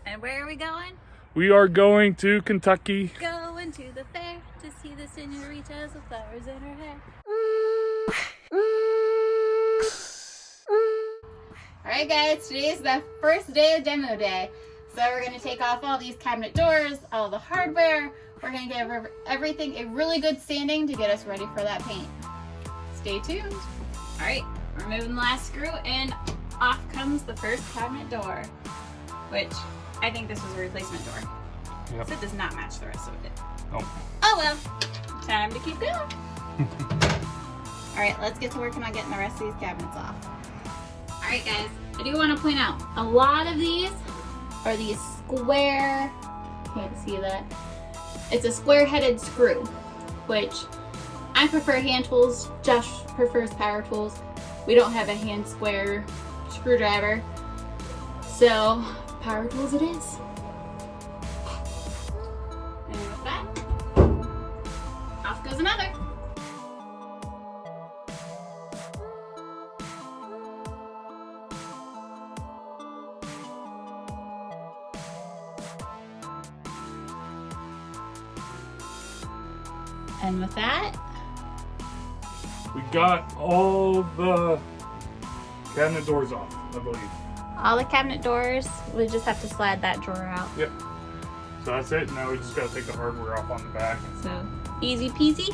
And where are we going? We are going to Kentucky. Going to the fair to see the senoritas with flowers in her hair. Alright guys, today is the first day of demo day. So we're going to take off all these cabinet doors, all the hardware. We're going to give everything a really good sanding to get us ready for that paint. Stay tuned. Alright, we're removing the last screw and off comes the first cabinet door. Which, I think this was a replacement door. Yep. So it does not match the rest of it. Oh. Oh well, time to keep going. Alright, let's get to working on getting the rest of these cabinets off. Alright guys, I do want to point out, a lot of these are these square, can't see that, it's a square headed screw, which I prefer hand tools, Josh prefers power tools. We don't have a hand square screwdriver, so power tools it is. And with that, off goes another. And with that, We got all the cabinet doors off, I believe. all the cabinet doors, we just have to slide that drawer out. Yep. So that's it. Now we just gotta take the hardware off on the back. So, easy peasy.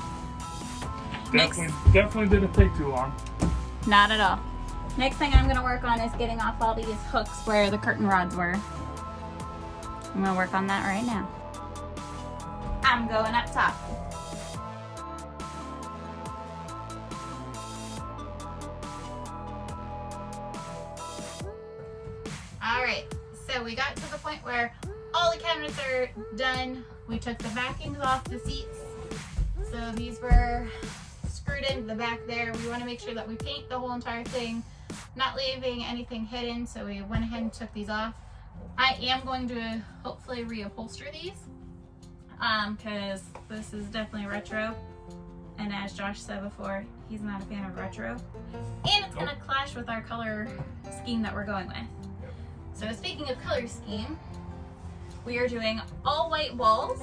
Definitely didn't take too long. Not at all. Next thing I'm gonna work on is getting off all these hooks where the curtain rods were. I'm gonna work on that right now. I'm going up top. Alright, so we got to the point where all the cabinets are done. We took the backings off the seats. So these were screwed into the back there. We want to make sure that we paint the whole entire thing, not leaving anything hidden, so we went ahead and took these off. I am going to hopefully reupholster these because this is definitely retro, and as Josh said before, he's not a fan of retro, and it's going to clash with our color scheme that we're going with. So speaking of color scheme, we are doing all white walls,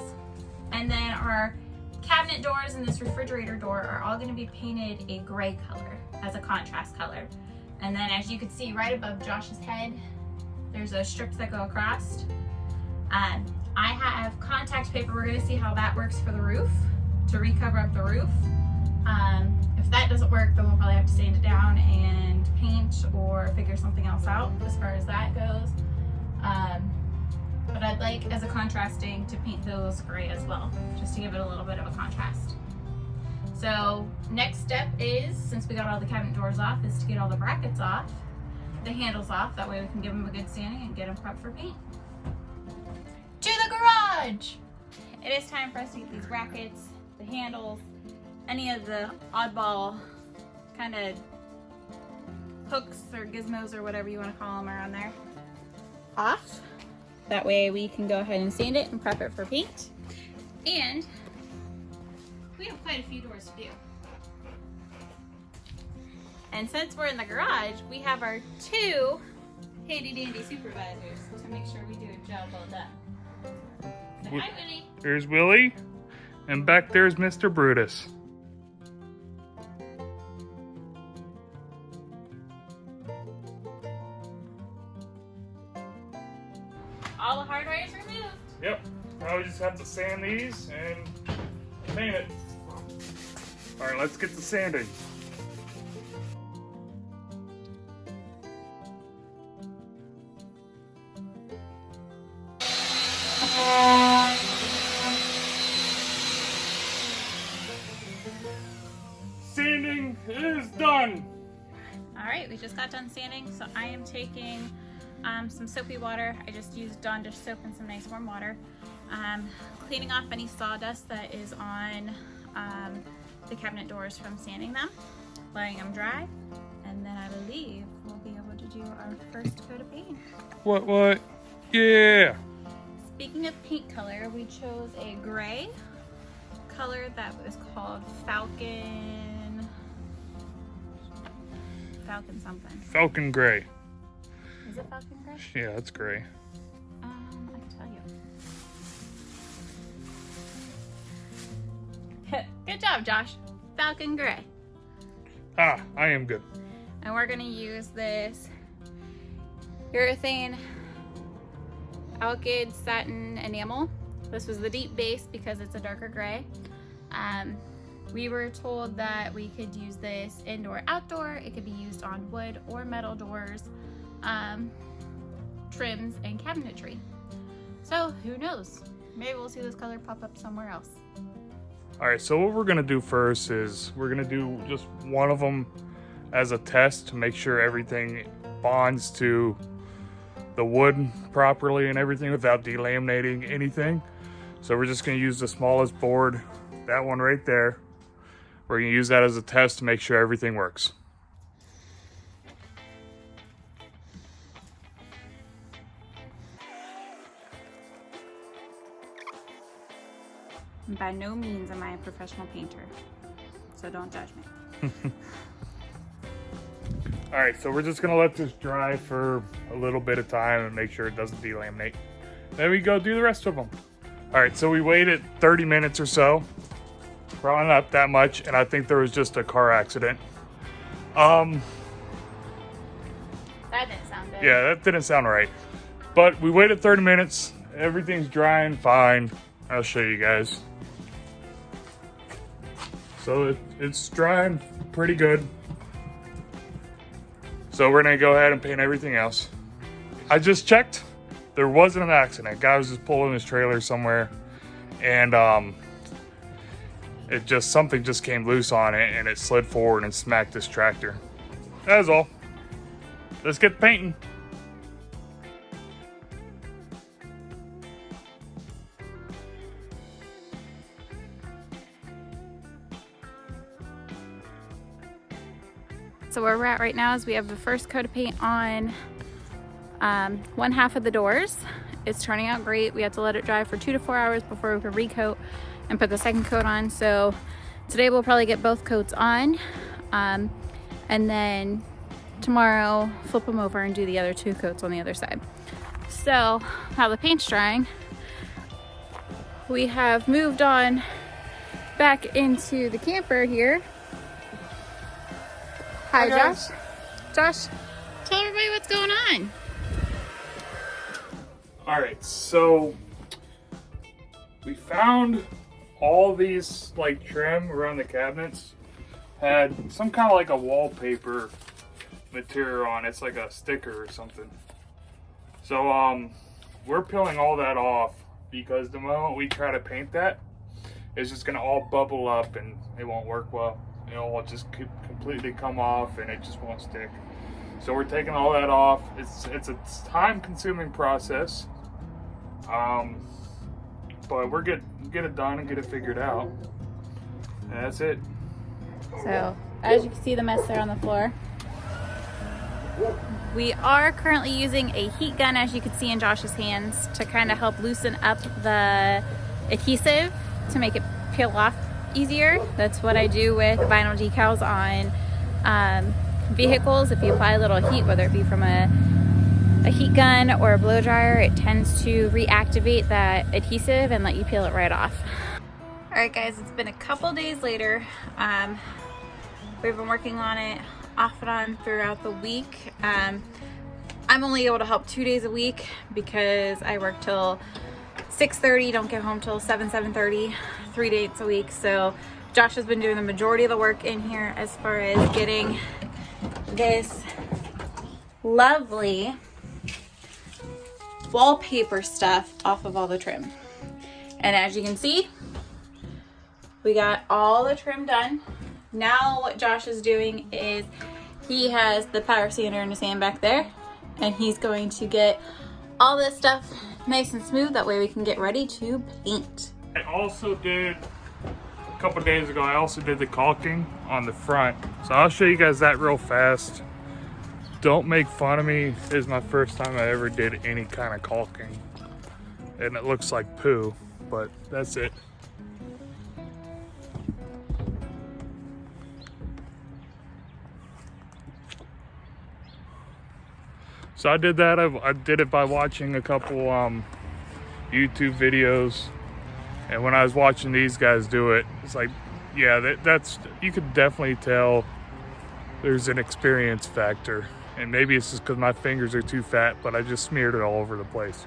and then our cabinet doors and this refrigerator door are all going to be painted a gray color as a contrast color. And then as you can see right above Josh's head, there's a strips that go across. I have contact paper. We're going to see how that works for the roof, to recover up the roof. If that doesn't work, then we'll probably have to sand it down and paint or figure something else out as far as that goes. But I'd like, as a contrasting, to paint those gray as well, just to give it a little bit of a contrast. So next step is, since we got all the cabinet doors off, is to get all the brackets off, the handles off, that way we can give them a good sanding and get them prepped for paint. To the garage! It is time for us to get these brackets, the handles, any of the oddball kind of hooks or gizmos or whatever you want to call them around there off. That way we can go ahead and sand it and prep it for paint. And we have quite a few doors to do. And since we're in the garage, we have our two handy dandy supervisors to make sure we do a job well done. So hi Willie. There's Willie, and back there's Mr. Brutus. All the hardware is removed. Yep. Now we just have to sand these and paint it. All right, let's get to sanding. Sanding is done. All right, we just got done sanding, so I am taking some soapy water. I just used Dawn dish soap and some nice warm water. Cleaning off any sawdust that is on the cabinet doors from sanding them, letting them dry, and then I believe we'll be able to do our first coat of paint. What? Yeah. Speaking of paint color, we chose a gray color that was called Falcon something. Falcon gray. Is it Falcon gray? Yeah, it's gray. tell you. Good job, Josh. Falcon gray. Ah, I am good. And we're gonna use this urethane alkyd satin enamel. This was the deep base because it's a darker gray. We were told that we could use this indoor, outdoor. It could be used on wood or metal doors, trims, and cabinetry. So who knows? Maybe we'll see this color pop up somewhere else. All right, so what we're gonna do first is we're gonna do just one of them as a test to make sure everything bonds to the wood properly and everything without delaminating anything. So we're just gonna use the smallest board, that one right there. We're gonna use that as a test to make sure everything works. By no means am I a professional painter, so don't judge me. All right, so we're just gonna let this dry for a little bit of time and make sure it doesn't delaminate. Then we go do the rest of them. All right, so we waited 30 minutes or so. Probably not that much, and I think there was just a car accident. That didn't sound good. Yeah, that didn't sound right. But we waited 30 minutes. Everything's drying fine. I'll show you guys. So it's drying pretty good. So we're gonna go ahead and paint everything else. I just checked. There wasn't an accident. Guy was just pulling his trailer somewhere, and something just came loose on it, and it slid forward and smacked this tractor. That's all. Let's get painting. So where we're at right now is we have the first coat of paint on one half of the doors. It's turning out great. We have to let it dry for 2 to 4 hours before we can recoat and put the second coat on. So today we'll probably get both coats on, and then tomorrow flip them over and do the other 2 coats on the other side. So while the paint's drying, we have moved on back into the camper here. Hi, Josh. Josh, tell everybody what's going on. All right, so we found all these like trim around the cabinets had some kind of like a wallpaper material on it. It's like a sticker or something. So we're peeling all that off because the moment we try to paint that, it's just gonna all bubble up and it won't work well. It'll just completely come off and it just won't stick. So we're taking all that off. It's a time-consuming process, but we're get it done and get it figured out. And that's it. So as you can see the mess there on the floor, we are currently using a heat gun, as you can see in Josh's hands, to kind of help loosen up the adhesive to make it peel off easier. That's what I do with vinyl decals on vehicles. If you apply a little heat, whether it be from a heat gun or a blow dryer, it tends to reactivate that adhesive and let you peel it right off. All right guys, it's been a couple days later. We've been working on it off and on throughout the week. I'm only able to help 2 days a week because I work till 6:30, don't get home till 7:30, 3 days a week. So Josh has been doing the majority of the work in here as far as getting this lovely wallpaper stuff off of all the trim. And as you can see, we got all the trim done. Now what Josh is doing is he has the power sander in his hand back there, and he's going to get all this stuff nice and smooth. That way we can get ready to paint. I also did, a couple days ago, I also did the caulking on the front. So I'll show you guys that real fast. Don't make fun of me. This is my first time I ever did any kind of caulking. And it looks like poo, but that's it. So I did that. I did it by watching a couple YouTube videos. And when I was watching these guys do it, it's like, yeah, that's, you could definitely tell there's an experience factor. And maybe it's just because my fingers are too fat, but I just smeared it all over the place.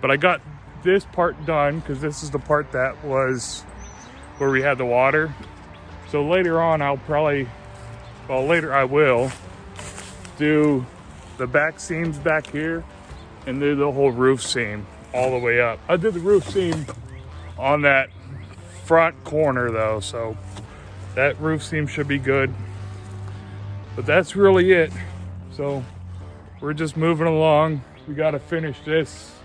But I got this part done because this is the part that was where we had the water. So later on, I'll probably, well, later I will do the back seams back here and do the whole roof seam all the way up. I did the roof seam on that front corner though, so that roof seam should be good. But that's really it. So we're just moving along. We got to finish this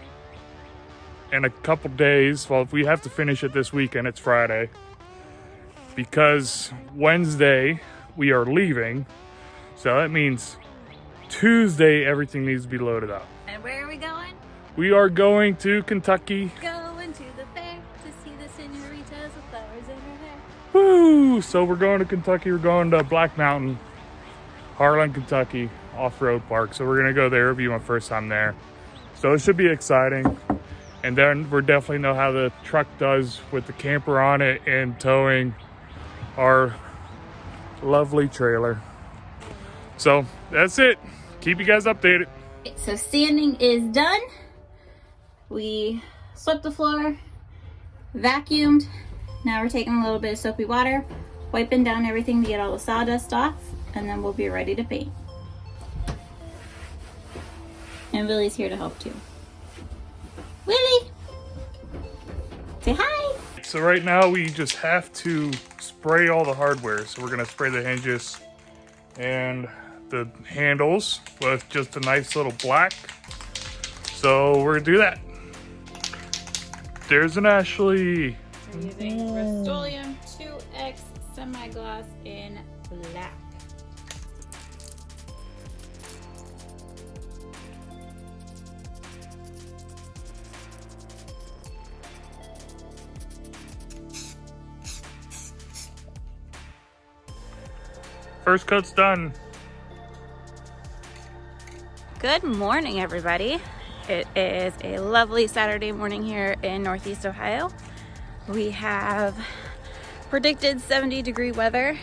in a couple days. Well, if we have to finish it this weekend, it's Friday. Because Wednesday we are leaving. So that means Tuesday everything needs to be loaded up. And where are we going? We are going to Kentucky. Going to the fair to see the senoritas with flowers in her hair. Woo! So we're going to Kentucky. We're going to Black Mountain, Harlan, Kentucky, off-road park. So we're gonna go there. It'll be my first time there. So it should be exciting. And then we'll definitely know how the truck does with the camper on it and towing our lovely trailer. So that's it. Keep you guys updated. So sanding is done. We swept the floor, vacuumed. Now we're taking a little bit of soapy water, wiping down everything to get all the sawdust off, and then we'll be ready to paint. And Willie's here to help too. Willie! Say hi! So right now we just have to spray all the hardware. So we're gonna spray the hinges and the handles with just a nice little black. So we're gonna do that. There's an Ashley. We're using Rust-Oleum 2X semi-gloss in black. First coat's done. Good morning, everybody. It is a lovely Saturday morning here in Northeast Ohio. We have predicted 70-degree weather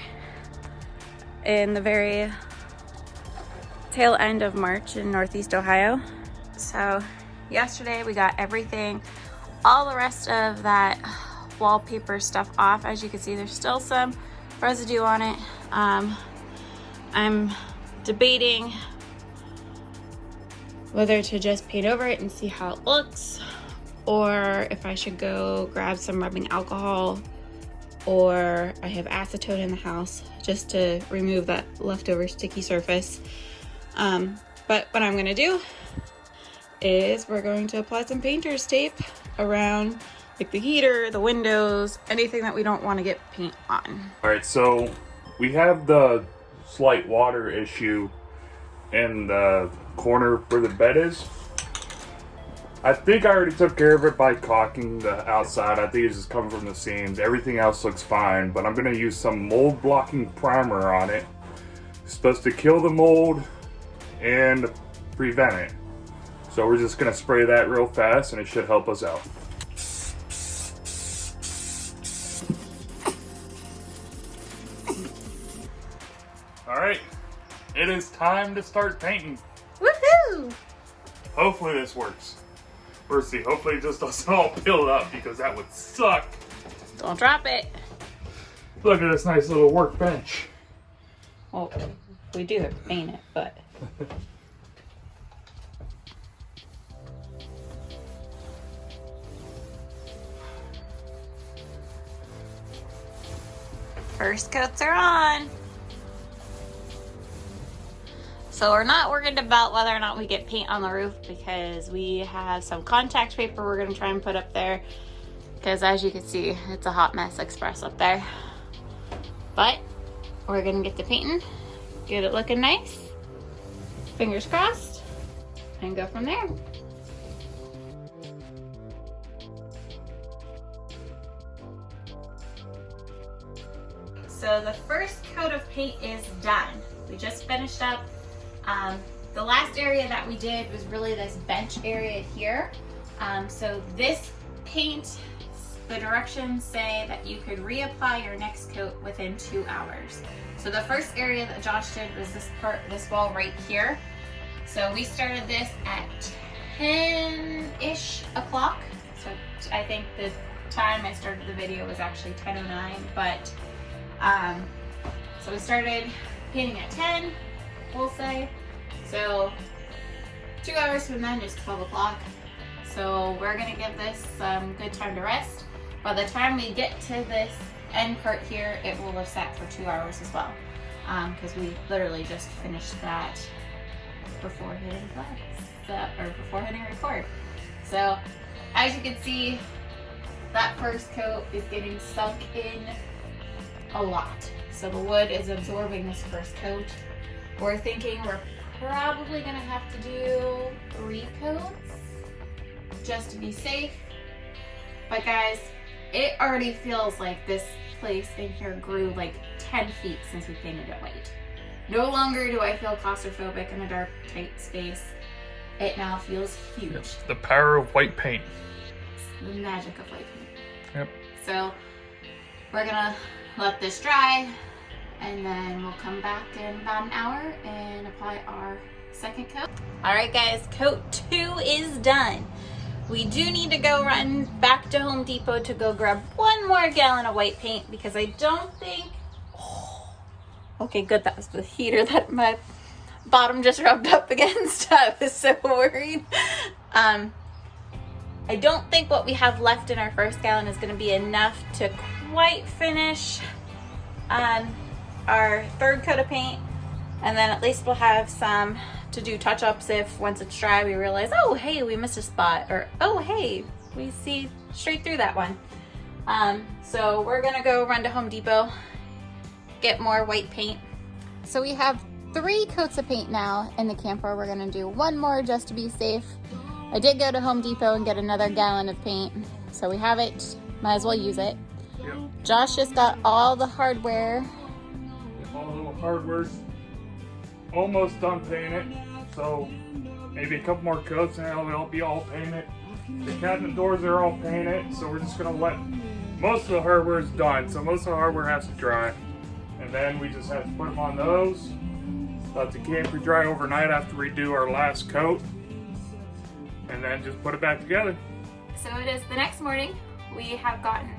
in the very tail end of March in Northeast Ohio. So yesterday we got everything, all the rest of that wallpaper stuff off. As you can see, there's still some residue on it. I'm debating whether to just paint over it and see how it looks, or if I should go grab some rubbing alcohol, or I have acetone in the house just to remove that leftover sticky surface. But what I'm gonna do is we're going to apply some painter's tape around like the heater, the windows, anything that we don't want to get paint on. All right, so we have the slight water issue in the corner where the bed is. I think I already took care of it by caulking the outside. I think it's just coming from the seams. Everything else looks fine, but I'm gonna use some mold blocking primer on it. It's supposed to kill the mold and prevent it. So we're just gonna spray that real fast and it should help us out. All right, it is time to start painting. Woohoo! Hopefully this works. We'll see. Hopefully it just doesn't all peel up because that would suck. Don't drop it. Look at this nice little workbench. Well, we do have to paint it, but. First coats are on. So we're not worried about whether or not we get paint on the roof because we have some contact paper we're gonna try and put up there. Because as you can see, it's a hot mess express up there. But we're gonna get the painting, get it looking nice, fingers crossed, and go from there. So the first coat of paint is done. We just finished up. The last area that we did was really this bench area here. So this paint, the directions say that you could reapply your next coat within 2 hours. So the first area that Josh did was this part, this wall right here. So we started this at 10-ish o'clock. So I think the time I started the video was actually 10:09, but so we started painting at 10, we'll say. So 2 hours from then is 12 o'clock. So we're gonna give this some good time to rest. By the time we get to this end part here, it will have sat for 2 hours as well. Because we literally just finished that before hitting before hitting record. So as you can see, that first coat is getting sunk in a lot. So the wood is absorbing this first coat. We're thinking we're probably gonna have to do 3 coats just to be safe. But guys, it already feels like this place in here grew like 10 feet since we painted it white. No longer do I feel claustrophobic in a dark, tight space. It now feels huge. It's the power of white paint. It's the magic of white paint. Yep. So we're gonna let this dry, and then we'll come back in about an hour and apply our second coat. All right guys, coat 2 is done. We do need to go run back to Home Depot to go grab 1 more gallon of white paint, because I don't think, okay, good, that was the heater that my bottom just rubbed up against. I was so worried. I don't think what we have left in our first gallon is going to be enough to quite finish our 3rd coat of paint, and then at least we'll have some to do touch-ups if once it's dry we realize, oh hey, we missed a spot, or oh hey, we see straight through that one. So we're gonna go run to Home Depot, get more white paint. So we have 3 coats of paint now in the camper. We're gonna do 1 more just to be safe. I did go to Home Depot and get another gallon of paint, so we have it, might as well use it. Yep. Josh just got all the hardware. All the little hardware's almost done painted, so maybe a couple more coats and it'll be all painted. The cabinet doors are all painted, so we're just gonna let, most of the hardware is done, so most of the hardware has to dry, and then we just have to put them on those, let the camper dry overnight after we do our last coat, and then just put it back together. So it is the next morning. We have gotten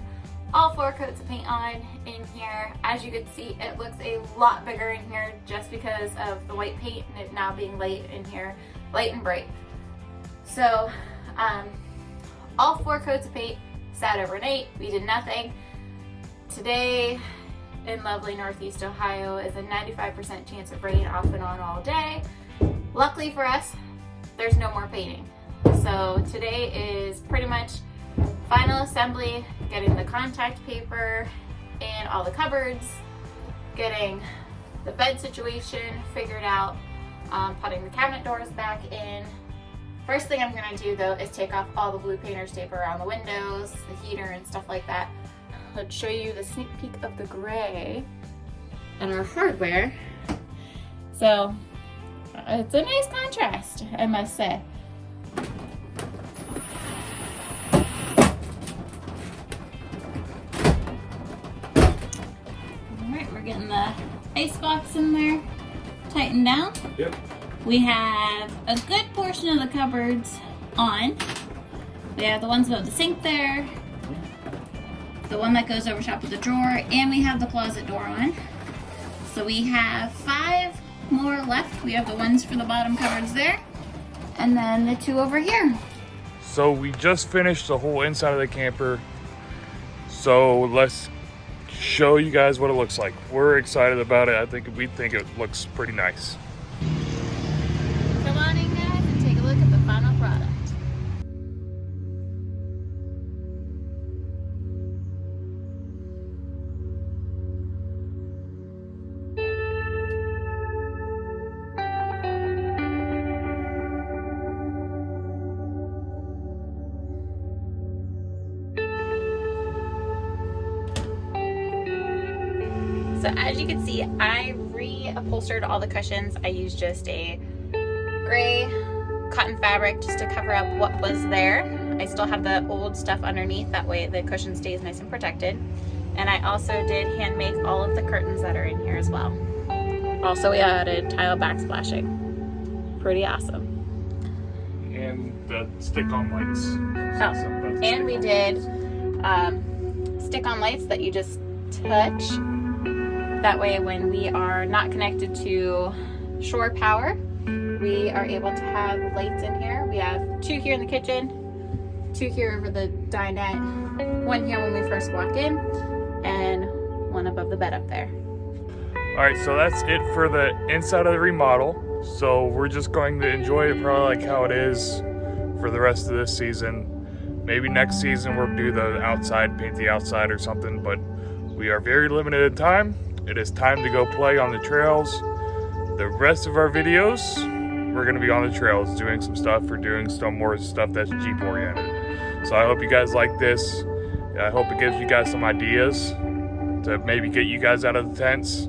all 4 coats of paint on in here. As you can see, it looks a lot bigger in here just because of the white paint and it now being light in here, light and bright. So all 4 coats of paint sat overnight. We did nothing. Today in lovely Northeast Ohio is a 95% chance of rain off and on all day. Luckily for us, there's no more painting. So today is pretty much final assembly, getting the contact paper in all the cupboards, getting the bed situation figured out, putting the cabinet doors back in. First thing I'm gonna do though is take off all the blue painter's tape around the windows, the heater and stuff like that. Let's show you the sneak peek of the gray and our hardware. So it's a nice contrast, I must say. Getting the ice box in there tightened down. Yep. We have a good portion of the cupboards on. We have the ones above the sink there, the one that goes over top of the drawer, and we have the closet door on. So we have 5 more left. We have the ones for the bottom cupboards there, and then the 2 over here. So we just finished the whole inside of the camper. So let's show you guys what it looks like. We're excited about it. We think it looks pretty nice. Come on in guys and take a look at the final product. So as you can see, I reupholstered all the cushions. I used just a gray cotton fabric just to cover up what was there. I still have the old stuff underneath, that way the cushion stays nice and protected. And I also did hand make all of the curtains that are in here as well. Also, we added tile backsplashing. Pretty awesome. And the stick-on lights. Oh, and we did stick-on lights that you just touch. That way when we are not connected to shore power, we are able to have lights in here. We have 2 here in the kitchen, 2 here over the dinette, 1 here when we first walk in, and 1 above the bed up there. All right, so that's it for the inside of the remodel. So we're just going to enjoy it probably like how it is for the rest of this season. Maybe next season we'll do the outside, paint the outside or something, but we are very limited in time. It is time to go play on the trails. The rest of our videos, we're gonna be on the trails doing some stuff or doing some more stuff that's Jeep oriented. So I hope you guys like this. I hope it gives you guys some ideas to maybe get you guys out of the tents.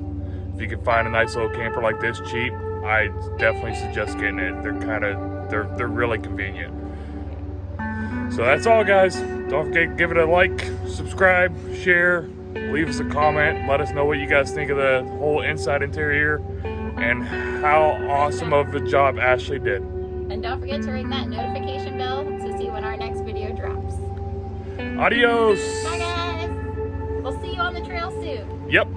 If you can find a nice little camper like this cheap, I definitely suggest getting it. They're really convenient. So that's all, guys. Don't forget, give it a like, subscribe, share, leave us a comment. Let us know what you guys think of the whole inside interior and how awesome of a job Ashley did. And don't forget to ring that notification bell to see when our next video drops. Adios. Bye guys. We'll see you on the trail soon. Yep.